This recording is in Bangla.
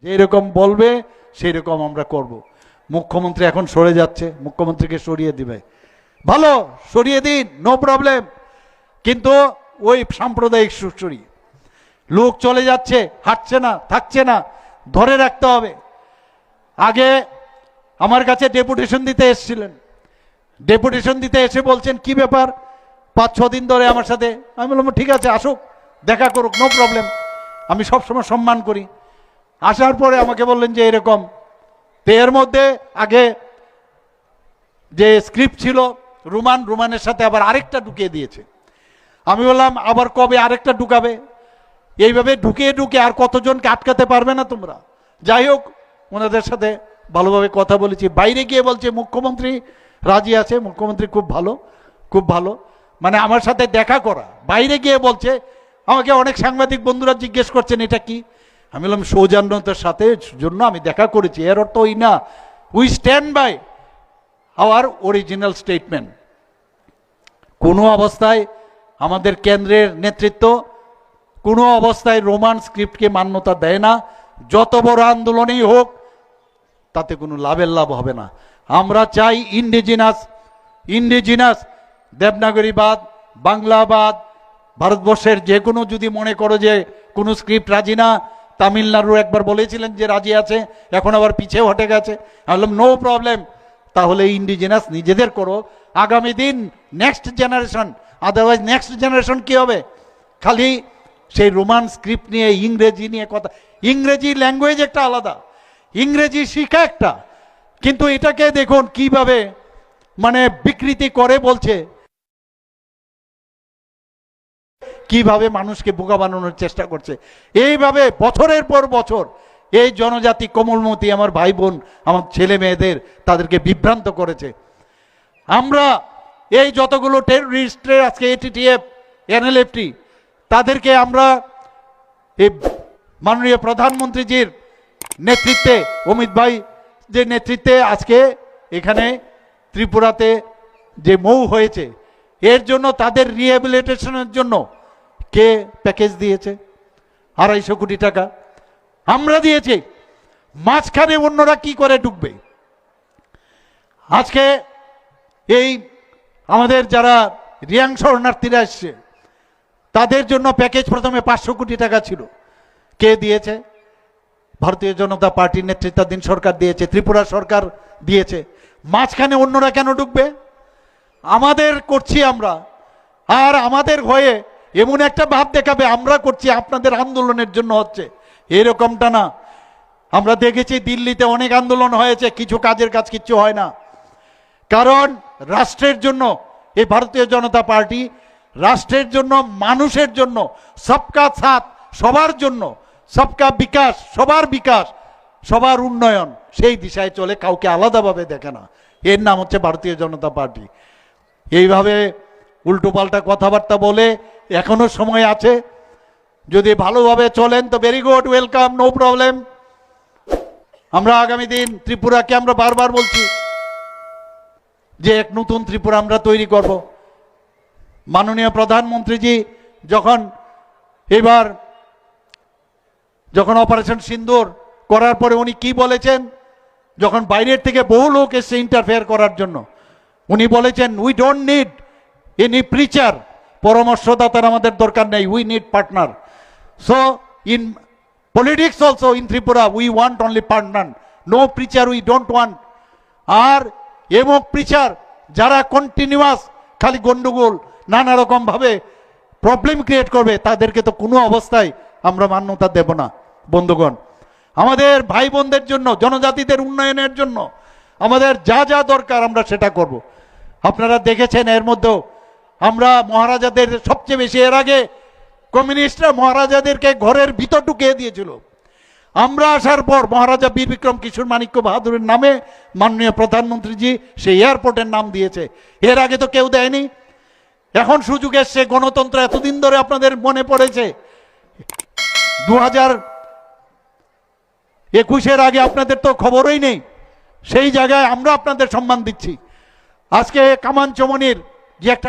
যেরকম বলবে সেই রকম আমরা করব। মুখ্যমন্ত্রী এখন সরে যাচ্ছে, মুখ্যমন্ত্রীকে সরিয়ে দিবে, ভালো, সরিয়ে দিন, নো প্রবলেম। কিন্তু ওই সাম্প্রদায়িক সুরসুরি লোক চলে যাচ্ছে, হাঁটছে না, থাকছে না, ধরে রাখতে হবে। আগে আমার কাছে ডেপুটেশন দিতে এসেছিলেন, ডেপুটেশন দিতে এসে বলছেন কি ব্যাপার, 5-6 দিন ধরে আমার সাথে। আমি বললাম ঠিক আছে, আসুক, দেখা করুক, নো প্রবলেম, আমি সবসময় সম্মান করি। আসার পরে আমাকে বললেন যে এরকম। তো এর মধ্যে আগে যে স্ক্রিপ্ট ছিল রুমানের সাথে আবার আরেকটা ঢুকিয়ে দিয়েছে। আমি বললাম আবার কবে আরেকটা ঢুকাবে? এইভাবে ঢুকিয়ে ঢুকিয়ে আর কতজনকে আটকাতে পারবে না তোমরা? যাই হোক, ওনাদের সাথে ভালোভাবে কথা বলেছি। বাইরে গিয়ে বলছে মুখ্যমন্ত্রী রাজি আছে, মুখ্যমন্ত্রী খুব ভালো, খুব ভালো, মানে আমার সাথে দেখা করা। বাইরে গিয়ে বলছে, আমাকে অনেক সাংবাদিক বন্ধুরা জিজ্ঞেস করছেন এটা কি। আমি বললাম সৌজন্যতার সাথে জন্য আমি দেখা করেছি, এর অর্থ ওই না। We stand by our original statement. কোনো অবস্থায় আমাদের কেন্দ্রের নেতৃত্ব কোনো অবস্থায় রোমান স্ক্রিপ্টকে মান্যতা দেয় না। যত বড় আন্দোলনই হোক তাতে কোনো লাভের লাভ হবে না। আমরা চাই ইন্ডিজিনাস দেবনাগরীবাদ, বাংলাবাদ, ভারতবর্ষের যে কোনো, যদি মনে করো যে কোনো স্ক্রিপ্ট রাজি না, তামিলনাড়ু একবার বলেছিলেন যে রাজি আছে, এখন আবার পিছিয়ে হটে গেছে। আমি বললাম নো প্রবলেম, তাহলে ইন্ডিজিনাস নিজেদের করো, আগামী দিন next generation. Otherwise next generation কি হবে? খালি সেই রোমান স্ক্রিপ্ট নিয়ে, ইংরেজি নিয়ে কথা। ইংরেজি ল্যাঙ্গুয়েজ একটা আলাদা, ইংরেজি শিখা একটা, কিন্তু এটাকে দেখুন কিভাবে মানে বিকৃতি করে বলছে, কিভাবে মানুষকে বোকা বানানোর চেষ্টা করছে। এইভাবে বছরের পর বছর এই জনজাতি কোমলমতি আমার ভাই বোন, আমার ছেলে মেয়েদের, তাদেরকে বিভ্রান্ত করেছে। আমরা এই যতগুলো টেররিস্টের আজকে এটিটিএফ, এনএলএফটি, তাদেরকে আমরা এই মাননীয় প্রধানমন্ত্রীজির নেতৃত্বে, অমিত ভাই যে নেতৃত্বে আজকে এখানে ত্রিপুরাতে যে মৌ হয়েছে, এর জন্য তাদের রিহ্যাবিলিটেশনের জন্য কে প্যাকেজ দিয়েছে? 250 কোটি টাকা আমরা দিয়েছি। মাঝখানে অন্যরা কি করে ঢুকবে? আজকে এই আমাদের যারা রিয়াং শরণার্থীরা এসছে, তাদের জন্য প্যাকেজ প্রথমে 500 কোটি টাকা ছিল। কে দিয়েছে? ভারতীয় জনতা পার্টির নেতৃত্বাধীন সরকার দিয়েছে, ত্রিপুরা সরকার দিয়েছে। মাঝখানে অন্যরা কেন ঢুকবে? আমাদের করছি আমরা, আর আমাদের হয়ে এমন একটা ভাব দেখাবে আমরা করছি, আপনাদের আন্দোলনের জন্য হচ্ছে, এরকমটা না। আমরা দেখেছি দিল্লিতে অনেক আন্দোলন হয়েছে, কিছু কাজের কাজ কিচ্ছু হয় না। কারণ রাষ্ট্রের জন্য এই ভারতীয় জনতা পার্টি, রাষ্ট্রের জন্য, মানুষের জন্য, সবকা সাথ, সবার জন্য, সবকা বিকাশ, সবার বিকাশ, সবার উন্নয়ন, সেই দিশায় চলে, কাউকে আলাদাভাবে দেখে না। এর নাম হচ্ছে ভারতীয় জনতা পার্টি। এইভাবে উল্টোপাল্টা কথাবার্তা বলে এখনো সময় আছে, যদি ভালোভাবে চলেন তো very good, welcome, no problem. আমরা আগামী দিন ত্রিপুরাকে আমরা বারবার বলছি যে এক নতুন ত্রিপুরা আমরা তৈরি করব। মাননীয় প্রধানমন্ত্রীজি যখন অপারেশন সিন্দুর করার পরে উনি কি বলেছেন, যখন বাইরের থেকে বহু লোক এসে ইন্টারফেয়ার করার জন্য, উনি বলেছেন we don't need any preacher, পরামর্শদাতার আমাদের দরকার নেই, we need partner. So in politics also in Tripura we want only partner, no preacher we don't want. আর এবং প্রিচার যারা কন্টিনিউয়াস খালি গন্ডগোল, নানা রকম ভাবে প্রবলেম ক্রিয়েট করবে, তাদেরকে তো কোনো অবস্থায় আমরা মান্যতা দেব না। বন্ধুগণ, আমাদের ভাই বোনদের জন্য, জনজাতিদের উন্নয়নের জন্য আমাদের যা যা দরকার আমরা সেটা করব। আপনারা দেখেছেন এর মধ্যেও আমরা মহারাজাদের সবচেয়ে বেশি, এর আগে কমিউনিস্টরা মহারাজাদেরকে ঘরের ভিতর ঢুকিয়ে দিয়েছিল। আমরা আসার পর মহারাজা বীর বিক্রম কিশোর মাণিক্য বাহাদুরের নামে মাননীয় প্রধানমন্ত্রীজি সেই এয়ারপোর্টের নাম দিয়েছে। এর আগে তো কেউ দেয়নি। এখন সুযোগ এসছে, গণতন্ত্র এতদিন ধরে আপনাদের মনে পড়েছে, 2021-এর আগে আপনাদের তো খবরই নেই। সেই জায়গায় আমরা আপনাদের সম্মান দিচ্ছি। আজকে কামান চমনির যে একটা